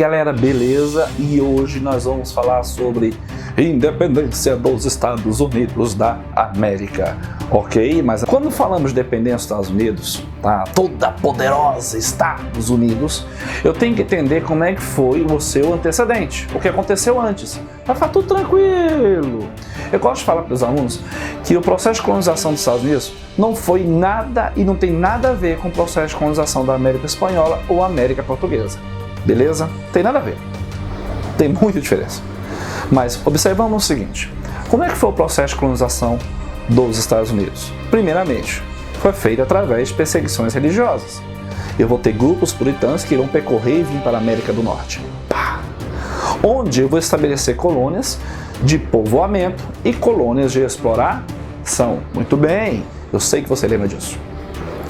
galera, beleza? E hoje nós vamos falar sobre independência dos Estados Unidos da América, ok? Mas quando falamos de dependência dos Estados Unidos, tá? Toda poderosa Estados Unidos, eu tenho que entender como é que foi o seu antecedente, o que aconteceu antes, para ficar tudo tranquilo. Eu gosto de falar para os alunos que o processo de colonização dos Estados Unidos não foi nada e não tem nada a ver com o processo de colonização da América Espanhola ou América Portuguesa. Beleza? Tem nada a ver. Tem muita diferença. Mas observamos o seguinte: como é que foi o processo de colonização dos Estados Unidos? Primeiramente, foi feito através de perseguições religiosas. Eu vou ter grupos puritanos que irão percorrer e vir para a América do Norte. Pá! Onde eu vou estabelecer colônias de povoamento e colônias de exploração. Muito bem, eu sei que você lembra disso.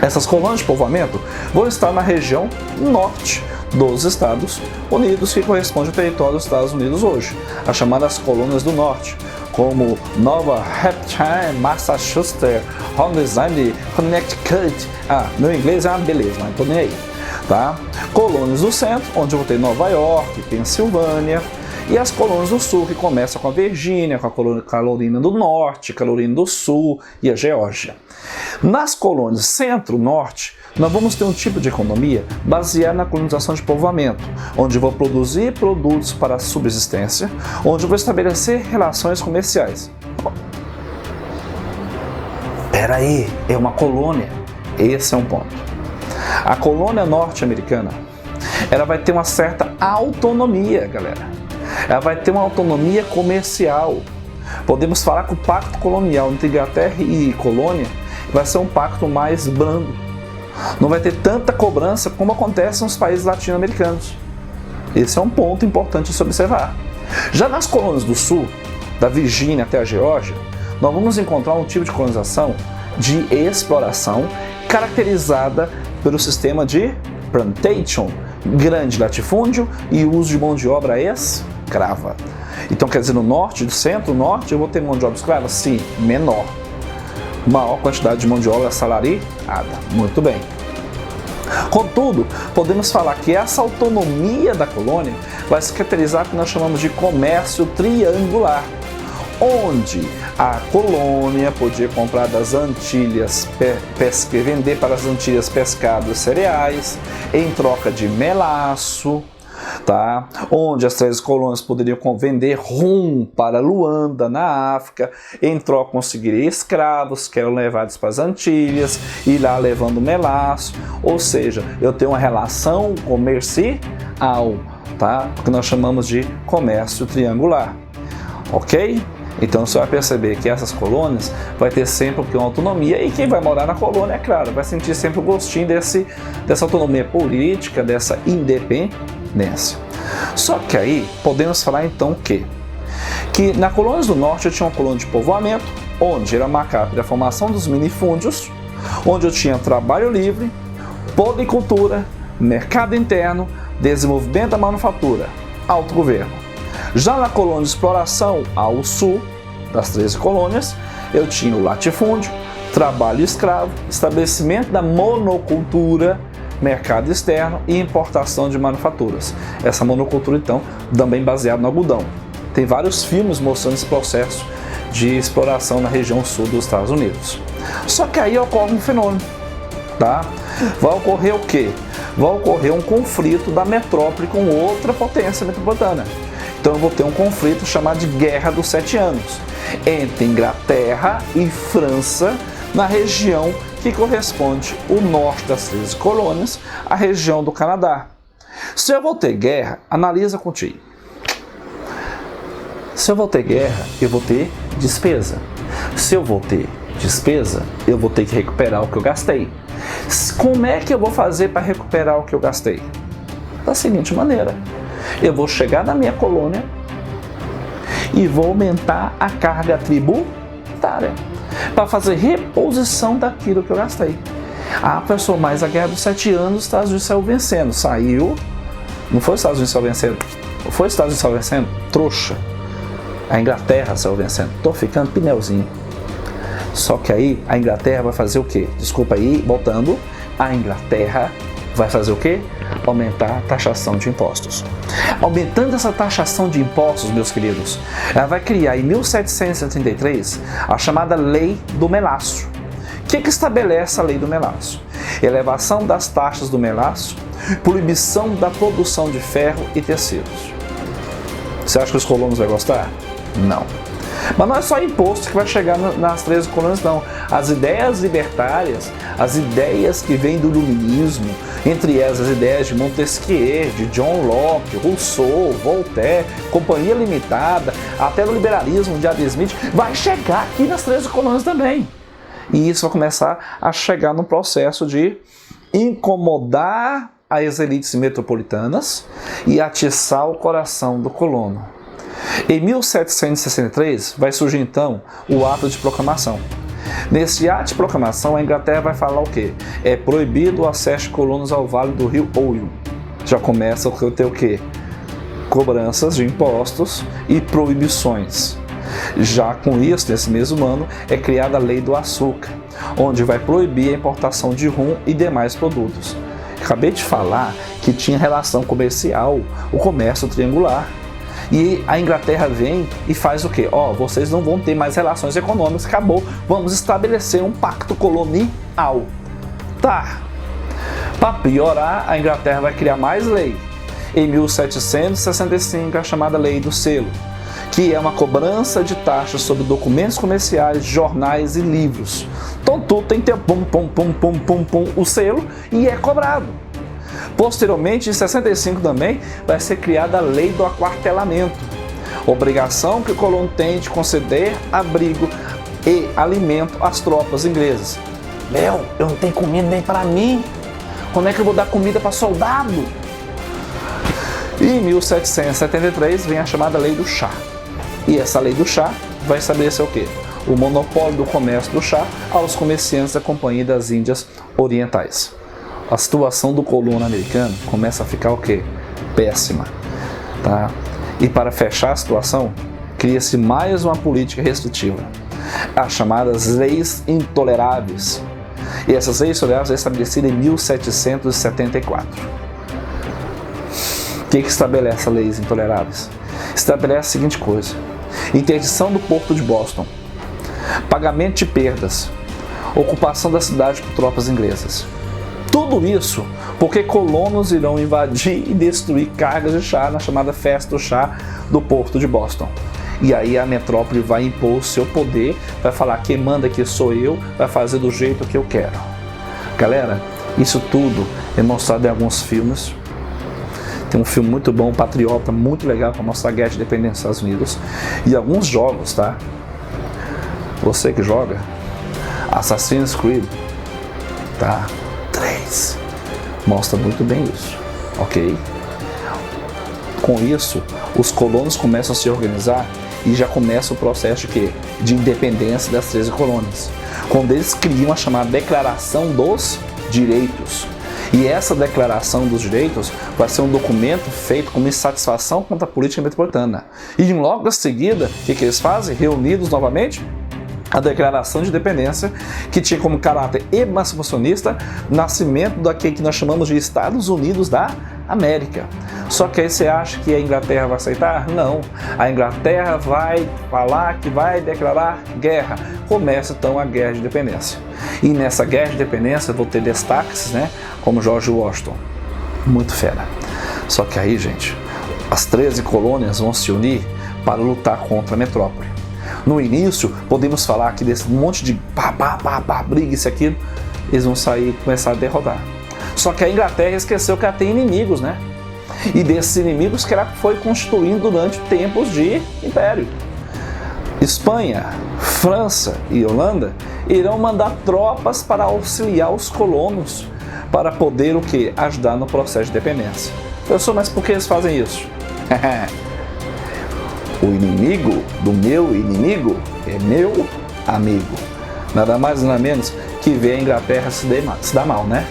Essas colônias de povoamento vão estar na região norte dos Estados Unidos, que corresponde ao território dos Estados Unidos hoje, as chamadas colônias do norte, como Nova Hampshire, Massachusetts, Rhode Island, Connecticut. Meu inglês é uma beleza, mas não tô nem aí, tá? Colônias do centro, onde eu vou ter Nova York, Pensilvânia, e as colônias do sul, que começam com a Virgínia, com a Carolina do Norte, Carolina do Sul e a Geórgia. Nas colônias centro-norte, nós vamos ter um tipo de economia baseada na colonização de povoamento, onde eu vou produzir produtos para a subsistência, onde eu vou estabelecer relações comerciais. Peraí, é uma colônia? Esse é um ponto. A colônia norte-americana, ela vai ter uma certa autonomia, galera. Ela vai ter uma autonomia comercial. Podemos falar que o pacto colonial entre Inglaterra e colônia vai ser um pacto mais brando. Não vai ter tanta cobrança como acontece nos países latino-americanos. Esse é um ponto importante de se observar. Já nas colônias do sul, da Virgínia até a Geórgia, nós vamos encontrar um tipo de colonização de exploração caracterizada pelo sistema de plantation, grande latifúndio e uso de mão de obra escrava. Então, quer dizer, no norte, do centro-norte, eu vou ter mão de obra escrava? Sim, menor. Maior quantidade de mão de obra assalariada. Muito bem. Contudo, podemos falar que essa autonomia da colônia vai se caracterizar o que nós chamamos de comércio triangular, onde a colônia podia comprar das Antilhas, vender para as Antilhas pescados cereais, em troca de melaço, tá? Onde as 13 colônias poderiam vender rum para Luanda, na África, em troca conseguiria escravos que eram levados para as Antilhas, e lá levando melaço, ou seja, eu tenho uma relação comercial, tá? Que nós chamamos de comércio triangular, ok? Então você vai perceber que essas colônias vai ter sempre uma autonomia, e quem vai morar na colônia, é claro, vai sentir sempre o gostinho dessa autonomia política, dessa independência. Só que aí podemos falar então que na colônia do norte eu tinha uma colônia de povoamento, onde era marcada pela formação dos minifúndios, onde eu tinha trabalho livre, policultura, mercado interno, desenvolvimento da manufatura, autogoverno. Já na colônia de exploração ao sul das 13 colônias, eu tinha o latifúndio, trabalho escravo, estabelecimento da monocultura, mercado externo e importação de manufaturas. Essa monocultura, então, também baseada no algodão. Tem vários filmes mostrando esse processo de exploração na região sul dos Estados Unidos. Só que aí ocorre um fenômeno, tá? Vai ocorrer o quê? Vai ocorrer um conflito da metrópole com outra potência metropolitana. Então eu vou ter um conflito chamado de Guerra dos 7 Anos, entre Inglaterra e França, na região que corresponde ao norte das 13 colônias, a região do Canadá. Se eu vou ter guerra, analisa contigo. Se eu vou ter guerra, eu vou ter despesa. Se eu vou ter despesa, eu vou ter que recuperar o que eu gastei. Como é que eu vou fazer para recuperar o que eu gastei? Da seguinte maneira: eu vou chegar na minha colônia e vou aumentar a carga tributária para fazer reposição daquilo que eu gastei. Pessoal, mas a Guerra dos 7 Anos, os Estados Unidos saiu vencendo. Saiu? Não foi os Estados Unidos saiu vencendo? Foi os Estados Unidos saiu vencendo? Trouxa. A Inglaterra saiu vencendo. Tô ficando pneuzinho. Só que aí a Inglaterra vai fazer o quê? Desculpa aí, voltando. A Inglaterra vai fazer o quê? Aumentar a taxação de impostos. Aumentando essa taxação de impostos, meus queridos, ela vai criar em 1773 a chamada Lei do Melaço. O que estabelece a Lei do Melaço? Elevação das taxas do melaço, proibição da produção de ferro e tecidos. Você acha que os colonos vão gostar? Não. Mas não é só imposto que vai chegar nas 13 colônias, não. As ideias libertárias, as ideias que vêm do iluminismo, entre elas as ideias de Montesquieu, de John Locke, Rousseau, Voltaire, Companhia Limitada, até do liberalismo de Adam Smith, vai chegar aqui nas 13 colônias também. E isso vai começar a chegar no processo de incomodar as elites metropolitanas e atiçar o coração do colono. Em 1763 vai surgir então o ato de proclamação. Nesse ato de proclamação a Inglaterra vai falar o quê? É proibido o acesso de colonos ao Vale do Rio Ouro. Já começa a ter o quê? Cobranças de impostos e proibições. Já com isso, nesse mesmo ano, é criada a Lei do Açúcar, onde vai proibir a importação de rum e demais produtos. Acabei de falar que tinha relação comercial, o comércio triangular. E a Inglaterra vem e faz o quê? Vocês não vão ter mais relações econômicas, acabou, vamos estabelecer um pacto colonial. Tá. Para piorar, a Inglaterra vai criar mais lei. Em 1765, a chamada Lei do Selo, que é uma cobrança de taxas sobre documentos comerciais, jornais e livros. Então tudo tem que ter o selo e é cobrado. Posteriormente, em 65 também, vai ser criada a Lei do Aquartelamento, obrigação que o colono tem de conceder abrigo e alimento às tropas inglesas. Eu não tenho comida nem para mim, como é que eu vou dar comida para soldado? E em 1773 vem a chamada Lei do Chá. E essa Lei do Chá vai estabelecer o quê? O monopólio do comércio do chá aos comerciantes da Companhia das Índias Orientais. A situação do colono americano começa a ficar o quê? Péssima. Tá? E para fechar a situação, cria-se mais uma política restritiva, as chamadas Leis Intoleráveis. E essas leis intoleráveis foram estabelecidas em 1774. O que estabelece as leis intoleráveis? Estabelece a seguinte coisa: interdição do porto de Boston, pagamento de perdas, ocupação da cidade por tropas inglesas. Tudo isso porque colonos irão invadir e destruir cargas de chá na chamada Festa do Chá do porto de Boston. E aí a metrópole vai impor o seu poder, vai falar: quem manda aqui sou eu, vai fazer do jeito que eu quero. Galera, isso tudo é mostrado em alguns filmes. Tem um filme muito bom, Patriota, muito legal, para mostrar a guerra de independência dos Estados Unidos. E alguns jogos, tá? Você que joga Assassin's Creed, tá? 3. Mostra muito bem isso, ok? Com isso, os colonos começam a se organizar e já começa o processo de quê? De independência das 13 colônias. Quando eles criam a chamada Declaração dos Direitos. E essa Declaração dos Direitos vai ser um documento feito com insatisfação contra a política metropolitana. E logo em seguida, o que eles fazem? Reunidos novamente, a Declaração de Independência, que tinha como caráter emancipacionista nascimento daquele que nós chamamos de Estados Unidos da América. Só que aí você acha que a Inglaterra vai aceitar? Não. A Inglaterra vai falar que vai declarar guerra. Começa então a Guerra de Independência. E nessa Guerra de Independência vou ter destaques, né, como George Washington. Muito fera. Só que aí, gente, as 13 colônias vão se unir para lutar contra a metrópole. No início, podemos falar que desse monte de briga, isso e aquilo, eles vão sair e começar a derrotar. Só que a Inglaterra esqueceu que ela tem inimigos, né? E desses inimigos que ela foi constituindo durante tempos de império. Espanha, França e Holanda irão mandar tropas para auxiliar os colonos para poder o quê? Ajudar no processo de independência. Professor, mas por que eles fazem isso? O inimigo do meu inimigo é meu amigo. Nada mais nada menos que ver a Inglaterra se dar mal, né?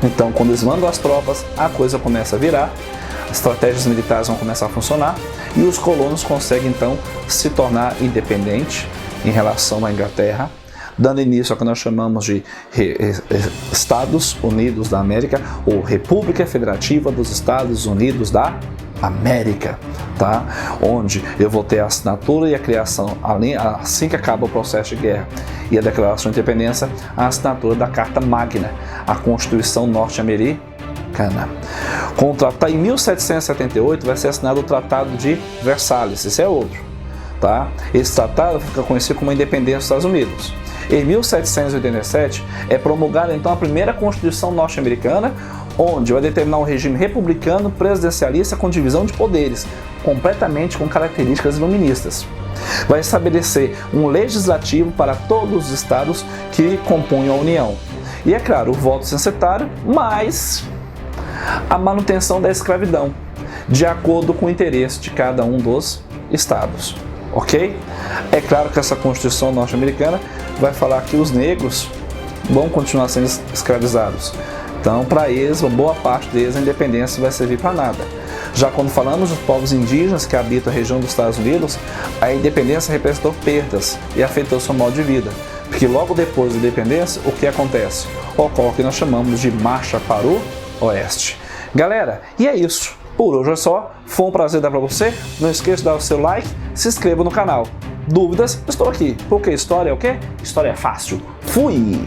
Então, quando eles mandam as tropas, a coisa começa a virar, as estratégias militares vão começar a funcionar e os colonos conseguem então se tornar independentes em relação à Inglaterra, dando início ao que nós chamamos de Estados Unidos da América, ou República Federativa dos Estados Unidos da América, tá? Onde eu vou ter a assinatura e a criação, assim que acaba o processo de guerra e a declaração de independência, a assinatura da Carta Magna, a Constituição norte-americana. Em 1778 vai ser assinado o Tratado de Versalhes, esse é outro, tá? Esse tratado fica conhecido como a independência dos Estados Unidos. Em 1787 é promulgada então a primeira Constituição norte-americana, onde vai determinar um regime republicano presidencialista com divisão de poderes, completamente com características iluministas. Vai estabelecer um legislativo para todos os estados que compõem a União. E é claro, o voto censitário, mas a manutenção da escravidão, de acordo com o interesse de cada um dos estados. Ok? É claro que essa Constituição norte-americana vai falar que os negros vão continuar sendo escravizados. Então, para eles, uma boa parte deles, a independência vai servir para nada. Já quando falamos dos povos indígenas que habitam a região dos Estados Unidos, a independência representou perdas e afetou seu modo de vida. Porque logo depois da independência, o que acontece? Ocorre o que nós chamamos de marcha para o oeste. Galera, e é isso. Por hoje é só. Foi um prazer dar para você. Não esqueça de dar o seu like, se inscreva no canal. Dúvidas? Estou aqui. Porque história é o quê? História é fácil. Fui!